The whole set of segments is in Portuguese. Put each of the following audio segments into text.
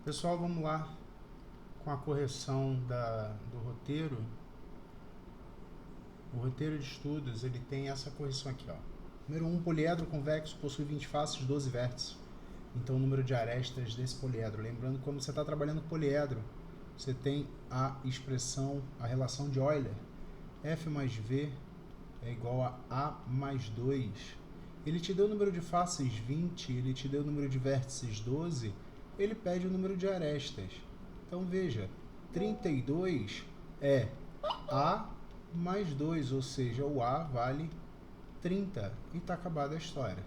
Pessoal, vamos lá com a correção do roteiro. O roteiro de estudos ele tem essa correção aqui, ó. Número 1, poliedro convexo possui 20 faces, 12 vértices. Então, o número de arestas desse poliedro. Lembrando que quando você está trabalhando com poliedro, você tem a expressão, a relação de Euler. F mais V é igual a mais 2. Ele te deu o número de faces 20, ele te deu o número de vértices 12, ele pede o número de arestas. Então veja, 32 é A mais 2, ou seja, o A vale 30 e está acabada a história.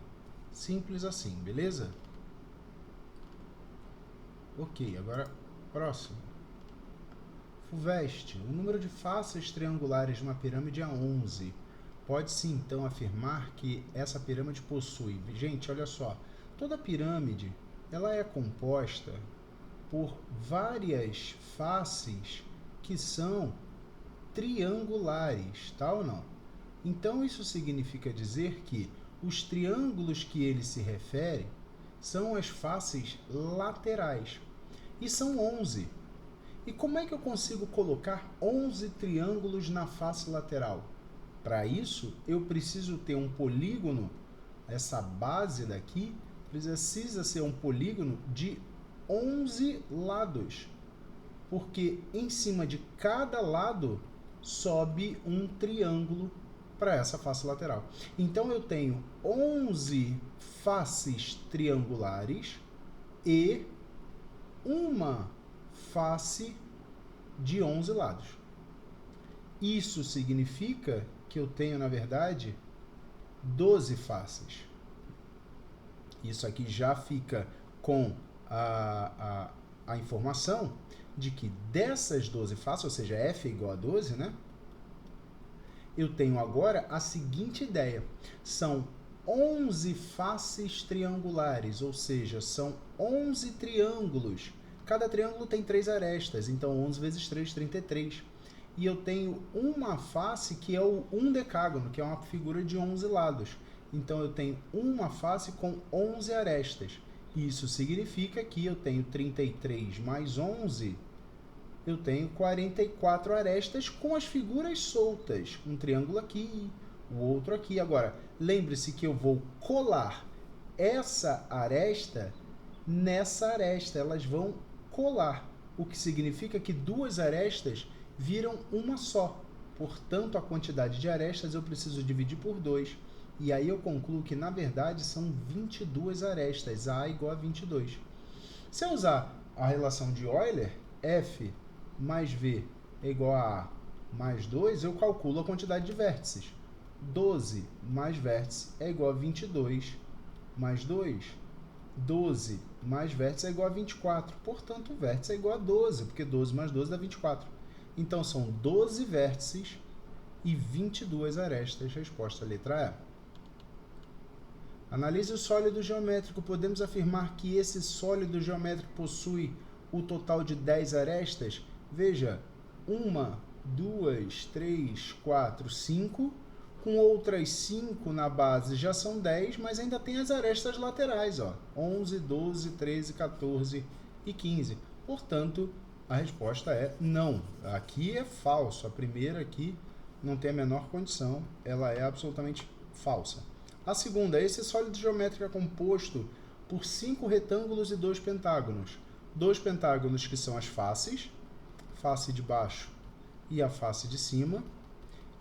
Simples assim, beleza? Ok, agora próximo. FUVEST, o número de faces triangulares de uma pirâmide é 11. Pode-se então afirmar que essa pirâmide possui... Gente, olha só, toda pirâmide ela é composta por várias faces que são triangulares, tá ou não? Então isso significa dizer que os triângulos que ele se refere são as faces laterais. E são 11. E como é que eu consigo colocar 11 triângulos na face lateral? Para isso, eu preciso ter um polígono, essa base daqui precisa ser um polígono de 11 lados, porque em cima de cada lado sobe um triângulo para essa face lateral. Então eu tenho 11 faces triangulares e uma face de 11 lados. Isso significa que eu tenho, na verdade, 12 faces. Isso aqui já fica com a informação de que dessas 12 faces, ou seja, F é igual a 12, né? Eu tenho agora a seguinte ideia. São 11 faces triangulares, ou seja, são 11 triângulos. Cada triângulo tem 3 arestas, então 11 vezes 3, 33. E eu tenho uma face que é um decágono, que é uma figura de 11 lados. Então eu tenho uma face com 11 arestas. Isso significa que eu tenho 33 mais 11, eu tenho 44 arestas com as figuras soltas. Um triângulo aqui, o outro aqui. Agora, lembre-se que eu vou colar essa aresta nessa aresta. Elas vão colar, o que significa que duas arestas viram uma só. Portanto, a quantidade de arestas eu preciso dividir por 2. E aí eu concluo que, na verdade, são 22 arestas. A igual a 22. Se eu usar a relação de Euler, F mais V é igual a A mais 2, eu calculo a quantidade de vértices. 12 mais vértice é igual a 22 mais 2. 12 mais vértice é igual a 24. Portanto, o vértice é igual a 12, porque 12 mais 12 dá 24. Então, são 12 vértices e 22 arestas. Resposta letra E. Analise o sólido geométrico. Podemos afirmar que esse sólido geométrico possui o total de 10 arestas? Veja, 1, 2, 3, 4, 5. Com outras 5 na base já são 10, mas ainda tem as arestas laterais, ó, 11, 12, 13, 14 e 15. Portanto, a resposta é não. Aqui é falso. A primeira aqui não tem a menor condição. Ela é absolutamente falsa. A segunda, esse sólido geométrico é composto por 5 retângulos e 2 pentágonos. 2 pentágonos que são as faces, face de baixo e a face de cima.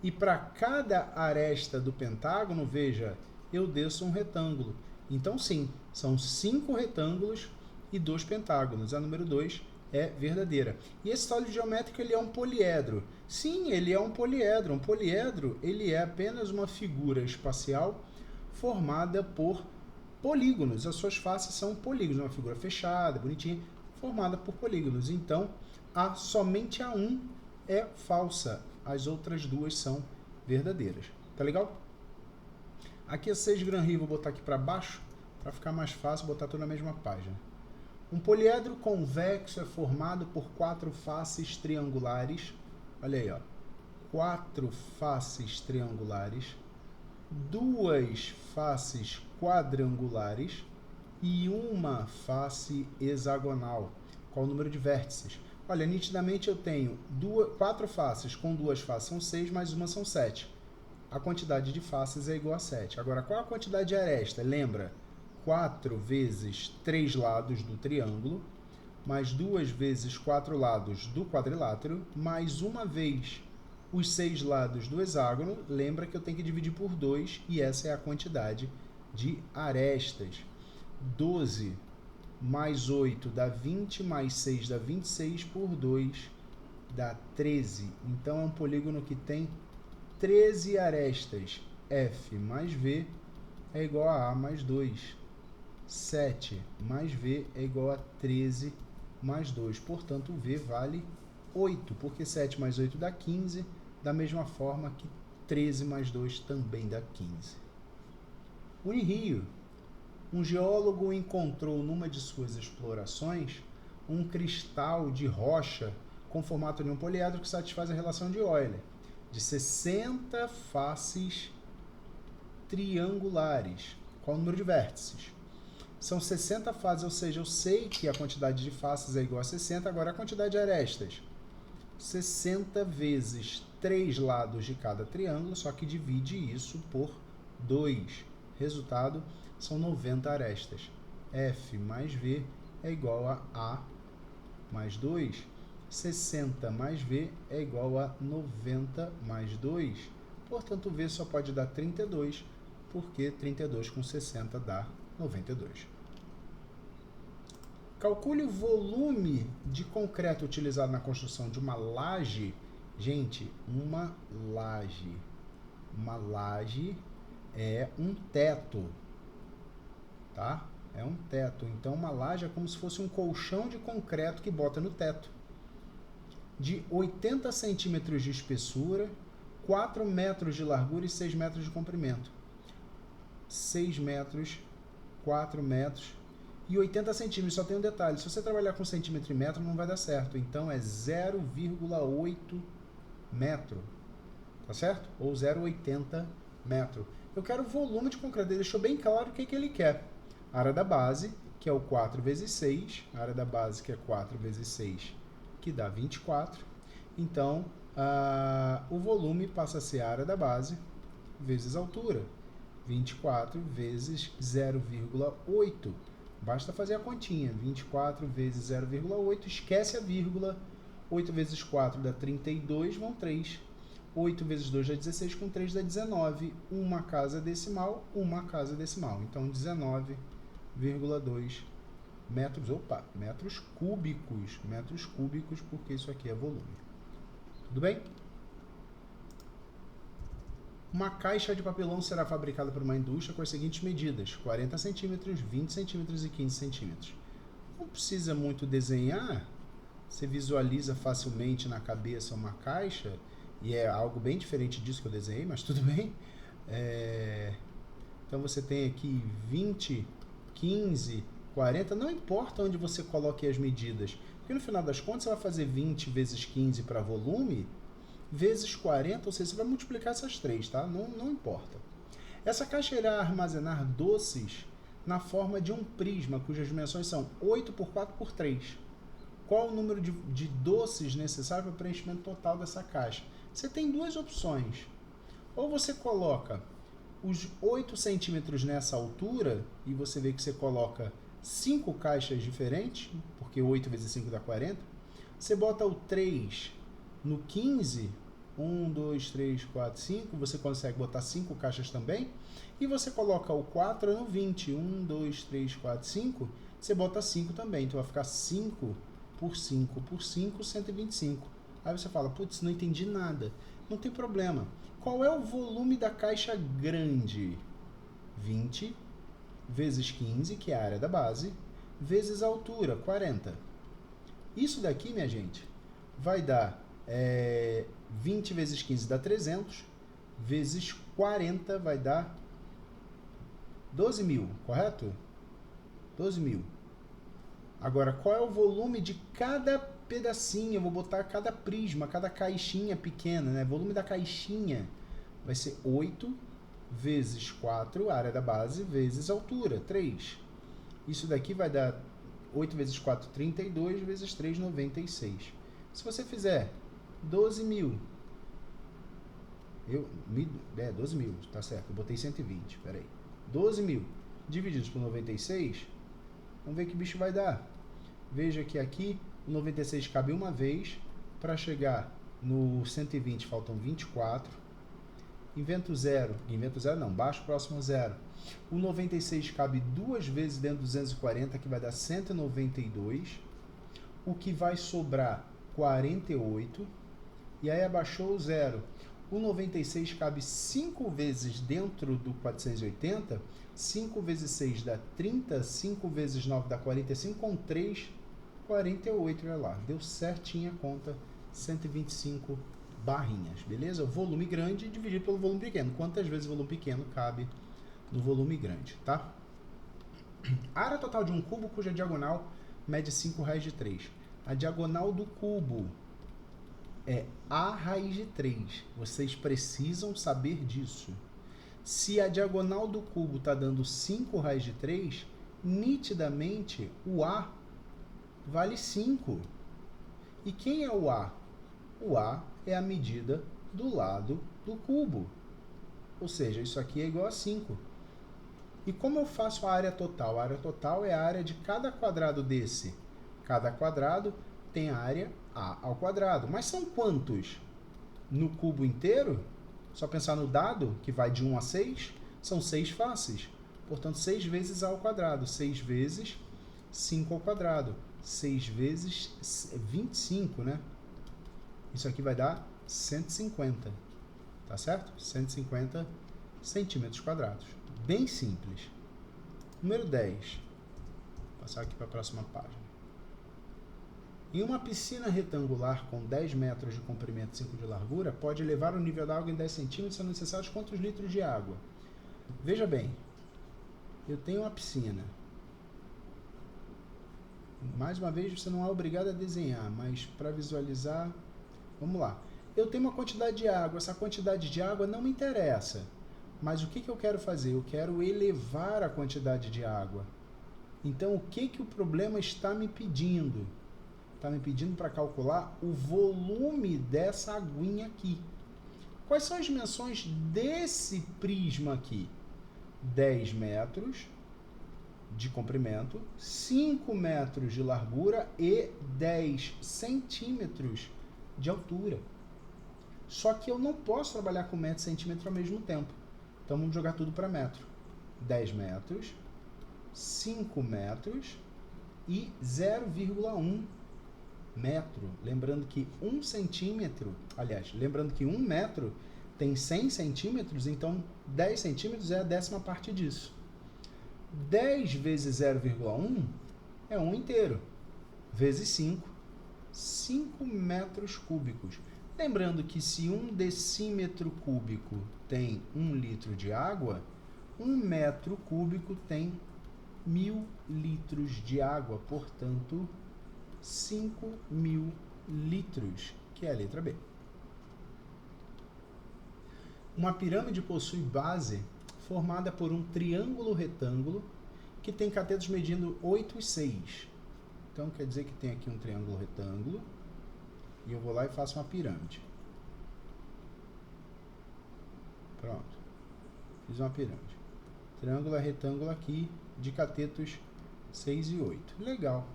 E para cada aresta do pentágono, veja, eu desço um retângulo. Então, sim, são 5 retângulos e 2 pentágonos. A número 2 é verdadeira. E esse sólido geométrico ele é um poliedro. Sim, ele é um poliedro. Um poliedro ele é apenas uma figura espacial formada por polígonos. As suas faces são polígonos, uma figura fechada, bonitinha, formada por polígonos. Então, somente a 1 é falsa. As outras duas são verdadeiras. Tá legal? Aqui é 6 Granry, vou botar aqui para baixo, para ficar mais fácil, botar tudo na mesma página. Um poliedro convexo é formado por 4 faces triangulares. Olha aí, ó. 4 faces triangulares, 2 faces quadrangulares e uma face hexagonal. Qual o número de vértices? Olha, nitidamente eu tenho 4 faces, com 2 faces são 6, mais uma são 7. A quantidade de faces é igual a 7. Agora, qual a quantidade de aresta? Lembra? 4 vezes 3 lados do triângulo, mais 2 vezes 4 lados do quadrilátero, mais uma vez os 6 lados do hexágono. Lembra que eu tenho que dividir por 2 e essa é a quantidade de arestas. 12 mais 8 dá 20, mais 6 dá 26, por 2 dá 13. Então é um polígono que tem 13 arestas. F mais V é igual a mais 2. 7 mais V é igual a 13 mais 2. Portanto, o V vale 8, porque 7 mais 8 dá 15, da mesma forma que 13 mais 2 também dá 15. Unirio. Um geólogo encontrou numa de suas explorações um cristal de rocha com formato de um poliedro que satisfaz a relação de Euler, de 60 faces triangulares. Qual o número de vértices? São 60 faces, ou seja, eu sei que a quantidade de faces é igual a 60, agora a quantidade de arestas. 60 vezes 3 lados de cada triângulo, só que divide isso por 2. Resultado, são 90 arestas. F mais V é igual a mais 2. 60 mais V é igual a 90 mais 2. Portanto, V só pode dar 32, porque 32 com 60 dá 92. Calcule o volume de concreto utilizado na construção de uma laje. Gente, uma laje é um teto, tá? É um teto. Então, uma laje é como se fosse um colchão de concreto que bota no teto. De 80 centímetros de espessura, 4 metros de largura e 6 metros de comprimento. 6 metros, 4 metros e 80 centímetros. Só tem um detalhe, se você trabalhar com centímetro e metro não vai dar certo. Então, é 0,8 metro, tá certo? Ou 0,80 metro. Eu quero o volume de concreto. Ele deixou bem claro o que ele quer. A área da base, que é o 4 vezes 6. A área da base, que é 4 vezes 6, que dá 24. Então, o volume passa a ser a área da base vezes a altura. 24 vezes 0,8. Basta fazer a continha. 24 vezes 0,8. Esquece a vírgula. 8 vezes 4 dá 32, vão 3. 8 vezes 2 dá 16, com 3 dá 19. Uma casa decimal, uma casa decimal. Então, 19,2 metros, metros cúbicos. Metros cúbicos, porque isso aqui é volume. Tudo bem? Uma caixa de papelão será fabricada por uma indústria com as seguintes medidas: 40 centímetros, 20 centímetros e 15 centímetros. Não precisa muito desenhar. Você visualiza facilmente na cabeça uma caixa, e é algo bem diferente disso que eu desenhei, mas tudo bem. Então você tem aqui 20, 15, 40, não importa onde você coloque as medidas, porque no final das contas você vai fazer 20 vezes 15 para volume, vezes 40, ou seja, você vai multiplicar essas três, tá? Não importa. Essa caixa irá armazenar doces na forma de um prisma, cujas dimensões são 8 por 4 por 3. Qual o número de doces necessário para o preenchimento total dessa caixa? Você tem duas opções. Ou você coloca os 8 centímetros nessa altura, e você vê que você coloca 5 caixas diferentes, porque 8 vezes 5 dá 40. Você bota o 3 no 15, 1, 2, 3, 4, 5, você consegue botar 5 caixas também. E você coloca o 4 no 20, 1, 2, 3, 4, 5, você bota 5 também. Então vai ficar 5 por 5 por 5, 125. Aí você fala, putz, não entendi nada. Não tem problema. Qual é o volume da caixa grande? 20 vezes 15, que é a área da base, vezes a altura, 40. Isso daqui, minha gente, vai dar 20 vezes 15 dá 300, vezes 40 vai dar 12 mil, correto? 12 mil. Agora, qual é o volume de cada pedacinho? Eu vou botar cada prisma, cada caixinha pequena, né? O volume da caixinha vai ser 8 vezes 4, área da base, vezes altura, 3. Isso daqui vai dar 8 vezes 4, 32, vezes 3, 96. Se você fizer 12 mil, 12 mil, tá certo, eu botei 120, peraí. 12 mil divididos por 96, vamos ver que bicho vai dar. Veja que aqui o 96 cabe uma vez, para chegar no 120 faltam 24. Invento zero não, baixo próximo zero. O 96 cabe duas vezes dentro do 240, que vai dar 192. O que vai sobrar 48. E aí abaixou o zero. O 96 cabe 5 vezes dentro do 480. 5 vezes 6 dá 30. 5 vezes 9 dá 45. Com 3, 48. Olha lá, deu certinho a conta. 125 barrinhas, beleza? O volume grande dividido pelo volume pequeno. Quantas vezes o volume pequeno cabe no volume grande, tá? A área total de um cubo cuja diagonal mede 5 raiz de 3. A diagonal do cubo é a raiz de 3. Vocês precisam saber disso. Se a diagonal do cubo está dando 5 raiz de 3, nitidamente o A vale 5. E quem é o A? O A é a medida do lado do cubo. Ou seja, isso aqui é igual a 5. E como eu faço a área total? A área total é a área de cada quadrado desse. Cada quadrado tem a área A ao quadrado. Mas são quantos? No cubo inteiro, só pensar no dado, que vai de 1 a 6, são 6 faces. Portanto, 6 vezes A ao quadrado. 6 vezes 5 ao quadrado. 6 vezes 25, né? Isso aqui vai dar 150. Tá certo? 150 centímetros quadrados. Bem simples. Número 10. Vou passar aqui para a próxima página. Em uma piscina retangular com 10 metros de comprimento e 5 de largura, pode elevar o nível da água em 10 centímetros, sendo necessários quantos litros de água? Veja bem, eu tenho uma piscina. Mais uma vez, você não é obrigado a desenhar, mas para visualizar, vamos lá. Eu tenho uma quantidade de água, essa quantidade de água não me interessa. Mas o que eu quero fazer? Eu quero elevar a quantidade de água. Então, o que o problema está me pedindo? Está me pedindo para calcular o volume dessa aguinha aqui. Quais são as dimensões desse prisma aqui? 10 metros de comprimento, 5 metros de largura e 10 centímetros de altura. Só que eu não posso trabalhar com metro e centímetro ao mesmo tempo. Então, vamos jogar tudo para metro. 10 metros, 5 metros e 0,1 metro. Lembrando que 1 centímetro, aliás, lembrando que 1 metro tem 100 centímetros, então 10 centímetros é a 10ª parte disso. 10 vezes 0,1 é 1 inteiro, vezes 5, 5 metros cúbicos. Lembrando que se 1 decímetro cúbico tem 1 litro de água, 1 metro cúbico tem 1000 litros de água, portanto, 5.000 litros, que é a letra B. Uma pirâmide possui base formada por um triângulo retângulo que tem catetos medindo 8 e 6. Então, quer dizer que tem aqui um triângulo retângulo e eu vou lá e faço uma pirâmide. Pronto. Fiz uma pirâmide. Triângulo é retângulo aqui de catetos 6 e 8. Legal.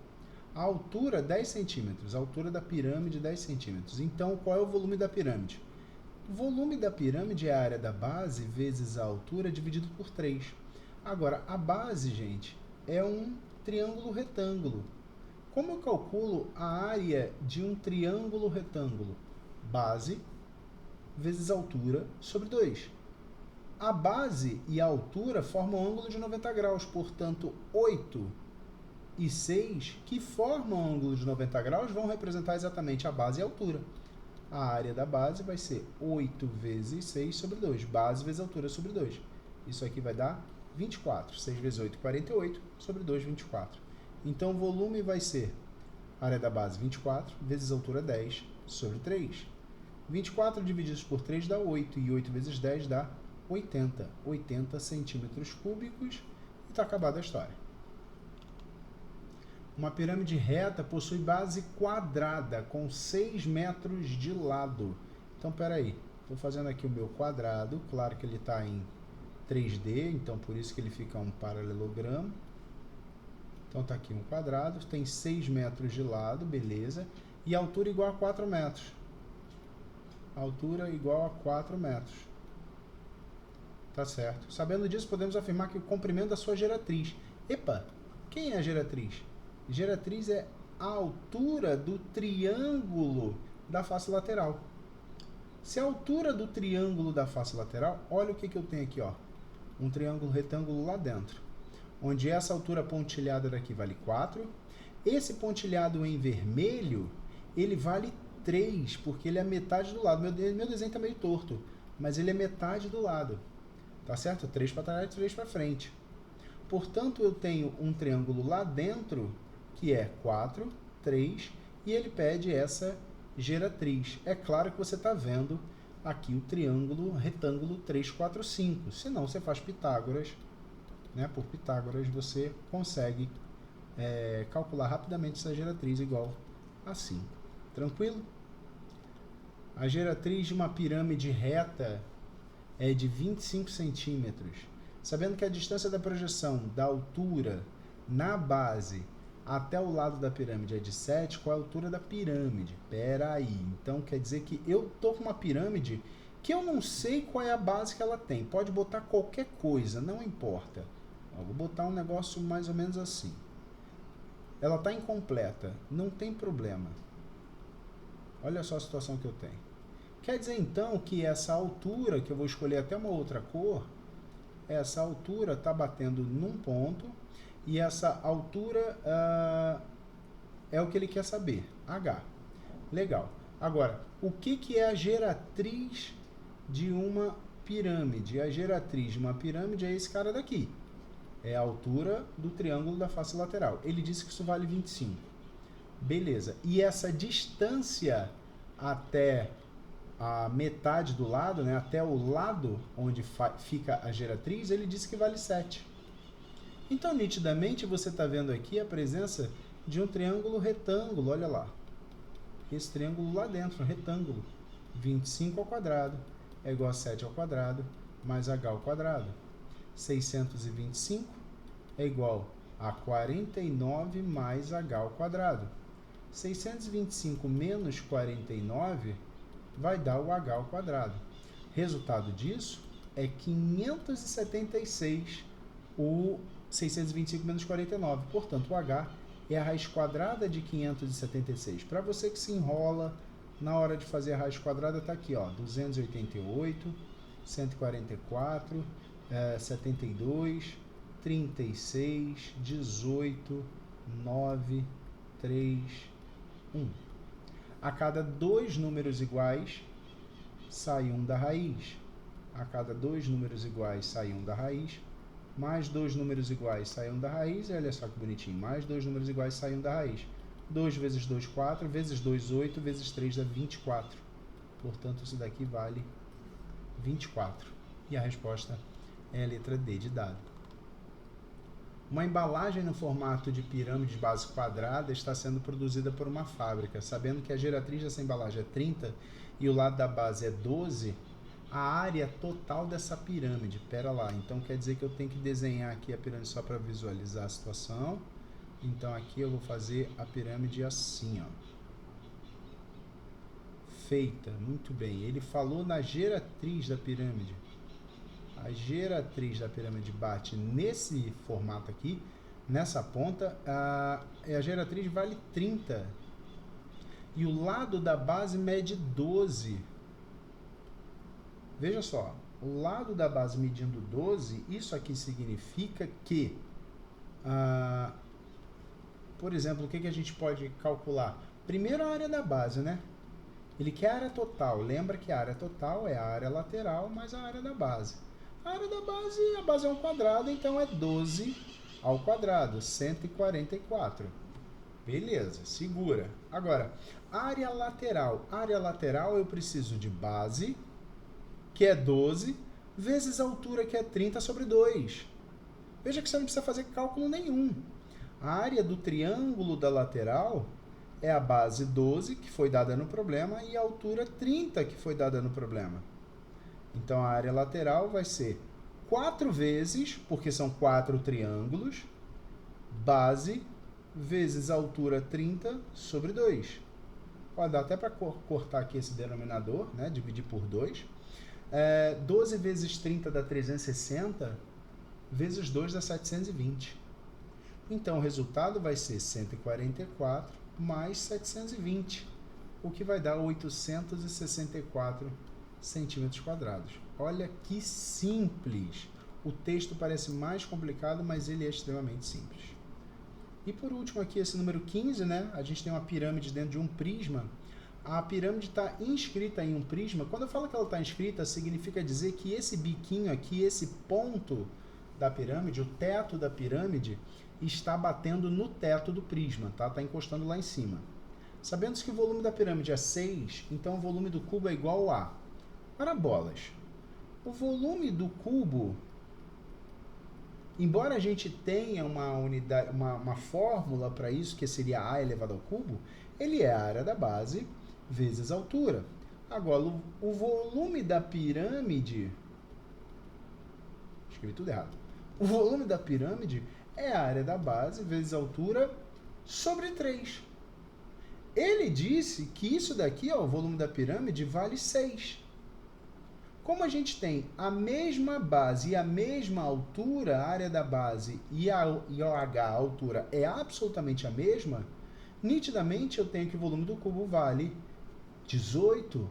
A altura 10 centímetros. A altura da pirâmide 10 centímetros. Então, qual é o volume da pirâmide? O volume da pirâmide é a área da base vezes a altura dividido por 3. Agora, a base, gente, é um triângulo retângulo. Como eu calculo a área de um triângulo retângulo? Base vezes altura sobre 2. A base e a altura formam um ângulo de 90 graus, portanto, 8 e 6, que formam um ângulo de 90 graus, vão representar exatamente a base e a altura. A área da base vai ser 8 vezes 6 sobre 2. Base vezes altura sobre 2. Isso aqui vai dar 24. 6 vezes 8, 48. Sobre 2, 24. Então, o volume vai ser a área da base 24 vezes altura 10 sobre 3. 24 divididos por 3 dá 8. E 8 vezes 10 dá 80. 80 centímetros cúbicos. E está acabada a história. Uma pirâmide reta possui base quadrada com 6 metros de lado. Então, peraí, estou fazendo aqui o meu quadrado, claro que ele está em 3D, então por isso que ele fica um paralelogramo. Então está aqui um quadrado, tem 6 metros de lado, beleza, e altura igual a 4 metros. Altura igual a 4 metros. Tá certo. Sabendo disso, podemos afirmar que o comprimento da sua geratriz. Epa, quem é a geratriz? Geratriz é a altura do triângulo da face lateral. Se a altura do triângulo da face lateral, olha o que eu tenho aqui, ó. Um triângulo retângulo lá dentro. Onde essa altura pontilhada daqui vale 4. Esse pontilhado em vermelho, ele vale 3, porque ele é metade do lado. Meu desenho está meio torto, mas ele é metade do lado. Tá certo? 3 para trás e 3 para frente. Portanto, eu tenho um triângulo lá dentro, que é 4, 3, e ele pede essa geratriz. É claro que você está vendo aqui o triângulo retângulo 3, 4, 5. Se não, você faz Pitágoras. Né? Por Pitágoras, você consegue calcular rapidamente essa geratriz igual a 5. Tranquilo? A geratriz de uma pirâmide reta é de 25 centímetros. Sabendo que a distância da projeção da altura na base até o lado da pirâmide é de 7, qual é a altura da pirâmide? Pera aí, então quer dizer que eu estou com uma pirâmide que eu não sei qual é a base que ela tem. Pode botar qualquer coisa, não importa. Eu vou botar um negócio mais ou menos assim. Ela está incompleta, não tem problema. Olha só a situação que eu tenho. Quer dizer então que essa altura, que eu vou escolher até uma outra cor, essa altura está batendo num ponto e essa altura é o que ele quer saber, H. Legal. Agora, o que é a geratriz de uma pirâmide? A geratriz de uma pirâmide é esse cara daqui. É a altura do triângulo da face lateral. Ele disse que isso vale 25. Beleza. E essa distância até a metade do lado, né, até o lado onde fica a geratriz, ele disse que vale 7. Então, nitidamente, você está vendo aqui a presença de um triângulo retângulo, olha lá. Esse triângulo lá dentro, um retângulo. 25 ao quadrado é igual a 7 ao quadrado mais h ao quadrado. 625 é igual a 49 mais h ao quadrado. 625 menos 49 vai dar o h ao quadrado. Resultado disso é 576, o 625 menos 49. Portanto, o h é a raiz quadrada de 576. Para você que se enrola na hora de fazer a raiz quadrada, está aqui, ó, 288, 144, 72, 36, 18, 9, 3, 1. A cada dois números iguais, sai um da raiz. A cada dois números iguais, sai um da raiz. Mais dois números iguais, sai um da raiz. E olha só que bonitinho. Mais dois números iguais, sai um da raiz. 2 vezes 2, 4. Vezes 2, 8. Vezes 3 dá 24. Portanto, isso daqui vale 24. E a resposta é a letra D de dado. Uma embalagem no formato de pirâmide de base quadrada está sendo produzida por uma fábrica. Sabendo que a geratriz dessa embalagem é 30 e o lado da base é 12, a área total dessa pirâmide, pera lá, então quer dizer que eu tenho que desenhar aqui a pirâmide só para visualizar a situação. Então aqui eu vou fazer a pirâmide assim, ó. Feita, muito bem. Ele falou na geratriz da pirâmide. A geratriz da pirâmide bate nesse formato aqui, nessa ponta, a geratriz vale 30. E o lado da base mede 12. Veja só, o lado da base medindo 12, isso aqui significa que, por exemplo, o que a gente pode calcular? Primeiro a área da base, né? Ele quer a área total. Lembra que a área total é a área lateral mais a área da base. A área da base, a base é um quadrado, então é 12 ao quadrado, 144. Beleza, segura. Agora, área lateral. Área lateral eu preciso de base, que é 12, vezes a altura, que é 30 sobre 2. Veja que você não precisa fazer cálculo nenhum. A área do triângulo da lateral é a base 12, que foi dada no problema, e a altura 30, que foi dada no problema. Então, a área lateral vai ser 4 vezes, porque são 4 triângulos, base vezes a altura 30 sobre 2. Pode dar até para cortar aqui esse denominador, né? Dividir por 2. 12 vezes 30 dá 360, vezes 2 dá 720. Então, o resultado vai ser 144 mais 720, o que vai dar 864 centímetros quadrados. Olha que simples! O texto parece mais complicado, mas ele é extremamente simples. E por último aqui, esse número 15, né? A gente tem uma pirâmide dentro de um prisma. A pirâmide está inscrita em um prisma. Quando eu falo que ela está inscrita, significa dizer que esse biquinho aqui, esse ponto da pirâmide, o teto da pirâmide, está batendo no teto do prisma, tá? Está encostando lá em cima. Sabendo que o volume da pirâmide é 6, então o volume do cubo é igual a... Ora bolas, o volume do cubo, embora a gente tenha uma unidade, uma fórmula para isso, que seria A elevado ao cubo, ele é a área da base vezes a altura. Agora, o volume da pirâmide... Escrevi tudo errado. O volume da pirâmide é a área da base vezes a altura sobre 3. Ele disse que isso daqui, ó, o volume da pirâmide, vale 6. Como a gente tem a mesma base e a mesma altura, a área da base e o H, a altura, é absolutamente a mesma, nitidamente eu tenho que o volume do cubo vale 18.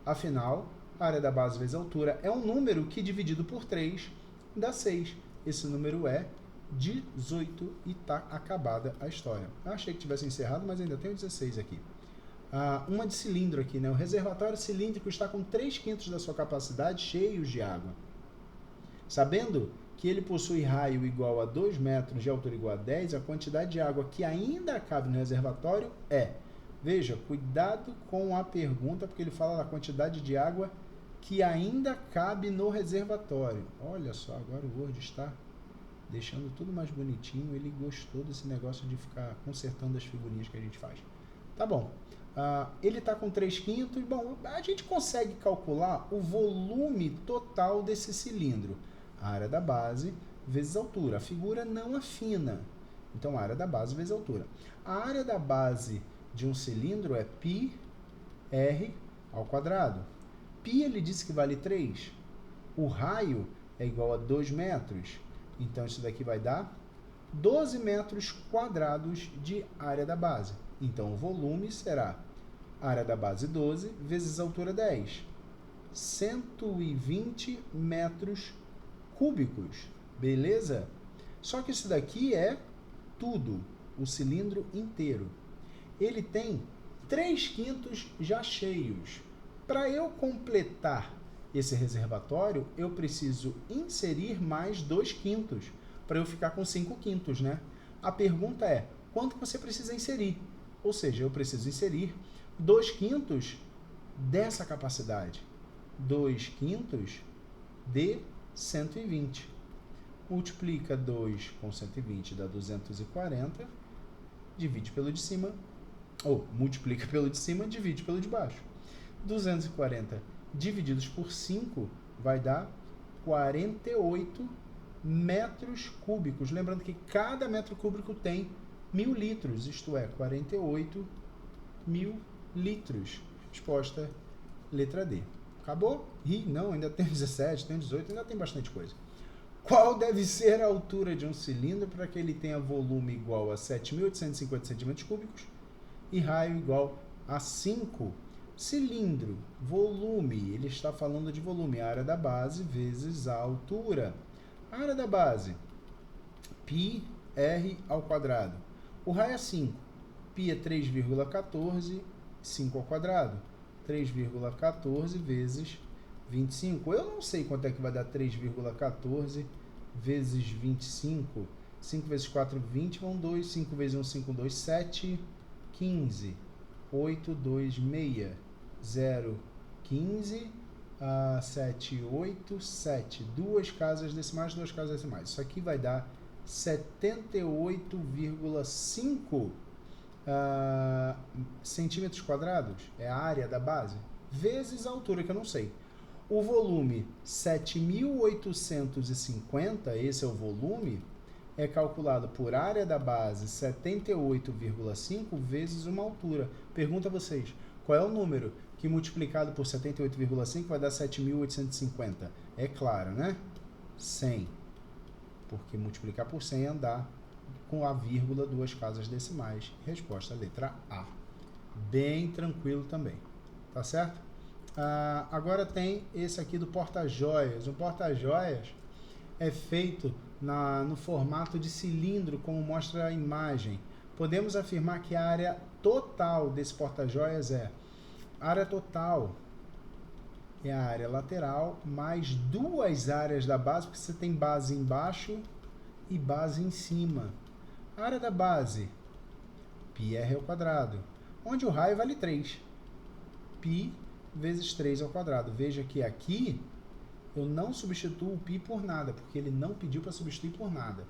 Afinal, a área da base vezes a altura é um número que, dividido por 3, dá 6. Esse número é 18 e está acabada a história. Eu achei que tivesse encerrado, mas ainda tenho 16 aqui. Uma de cilindro aqui, né? O reservatório cilíndrico está com 3/5 da sua capacidade cheios de água. Sabendo que ele possui raio igual a 2 metros e altura igual a 10, a quantidade de água que ainda cabe no reservatório é... Veja, cuidado com a pergunta, porque ele fala da quantidade de água que ainda cabe no reservatório. Olha só, agora o Word está deixando tudo mais bonitinho. Ele gostou desse negócio de ficar consertando as figurinhas que a gente faz. Tá bom. Ele está com 3/5. Bom, a gente consegue calcular o volume total desse cilindro. A área da base vezes a altura. A figura não afina. Então, a área da base vezes a altura. A área da base de um cilindro é πr ao quadrado. Π ele disse que vale 3. O raio é igual a 2 metros. Então, isso daqui vai dar 12 metros quadrados de área da base. Então, o volume será área da base 12 vezes a altura 10. 120 metros cúbicos. Beleza? Só que isso daqui é tudo, o cilindro inteiro. Ele tem 3/5 já cheios. Para eu completar esse reservatório, eu preciso inserir mais 2/5 para eu ficar com 5/5, né? A pergunta é, quanto você precisa inserir? Ou seja, eu preciso inserir 2/5 dessa capacidade. 2/5 de 120. Multiplica 2 com 120 dá 240. Divide pelo de cima. Ou multiplica pelo de cima, divide pelo de baixo. 240 divididos por 5 vai dar 48 metros cúbicos. Lembrando que cada metro cúbico tem 1.000 litros, isto é, 48.000 litros. Resposta, letra D. Acabou? Não, ainda tem 17, tem 18, ainda tem bastante coisa. Qual deve ser a altura de um cilindro para que ele tenha volume igual a 7.850 centímetros cúbicos e raio igual a 5? Cilindro, volume, ele está falando de volume, a área da base vezes a altura. A área da base, πr ao quadrado. O raio é 5, π é 3,14, 5 ao quadrado. 3,14 vezes 25. Eu não sei quanto é que vai dar 3,14 vezes 25. 5 vezes 4, 20, vão 2. 5 vezes 1, 5, 2, 7, 15. 8, 2, 6, 0, 15, 7, 8, 7. Duas casas decimais, duas casas decimais. Isso aqui vai dar 78,5 centímetros quadrados, é a área da base, vezes a altura, que eu não sei. O volume 7.850, esse é o volume, é calculado por área da base 78,5 vezes uma altura. Pergunto a vocês, qual é o número que multiplicado por 78,5 vai dar 7.850? É claro, né? 100. Porque multiplicar por 100 é andar com a vírgula, duas casas decimais. Resposta, letra A. Bem tranquilo também. Tá certo? Agora tem esse aqui do porta-joias. O porta-joias é feito no formato de cilindro, como mostra a imagem. Podemos afirmar que a área total desse porta-joias a área total é a área lateral mais duas áreas da base, porque você tem base embaixo e base em cima. A área da base, πr ao quadrado, onde o raio vale 3. Π vezes 3 ao quadrado. Veja que aqui eu não substituo o π por nada, porque ele não pediu para substituir por nada.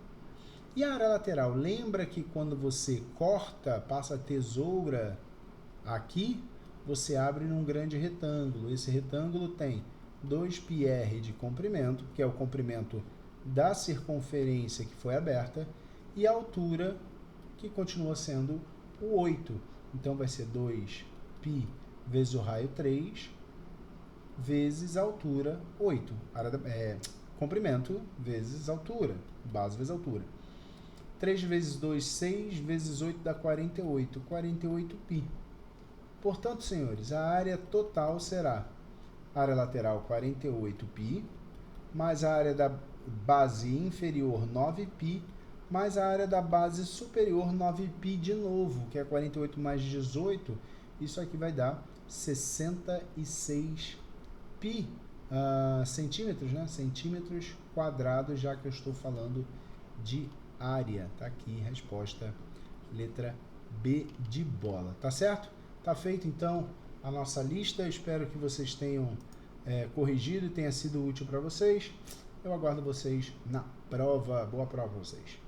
E a área lateral? Lembra que quando você corta, passa a tesoura aqui, você abre num grande retângulo. Esse retângulo tem 2πr de comprimento, que é o comprimento da circunferência que foi aberta, e a altura, que continua sendo o 8. Então vai ser 2π vezes o raio 3, vezes a altura 8. Comprimento vezes altura, base vezes altura. 3 vezes 2, 6, vezes 8 dá 48. 48π. Portanto, senhores, a área total será área lateral 48π, mais a área da base inferior 9π, mais a área da base superior 9π de novo, que é 48 mais 18. Isso aqui vai dar 66π centímetros, né? Centímetros quadrados, já que eu estou falando de área. Tá aqui, resposta, letra B de bola. Tá certo? Tá feito, então, a nossa lista. Espero que vocês tenham corrigido e tenha sido útil para vocês. Eu aguardo vocês na prova. Boa prova para vocês.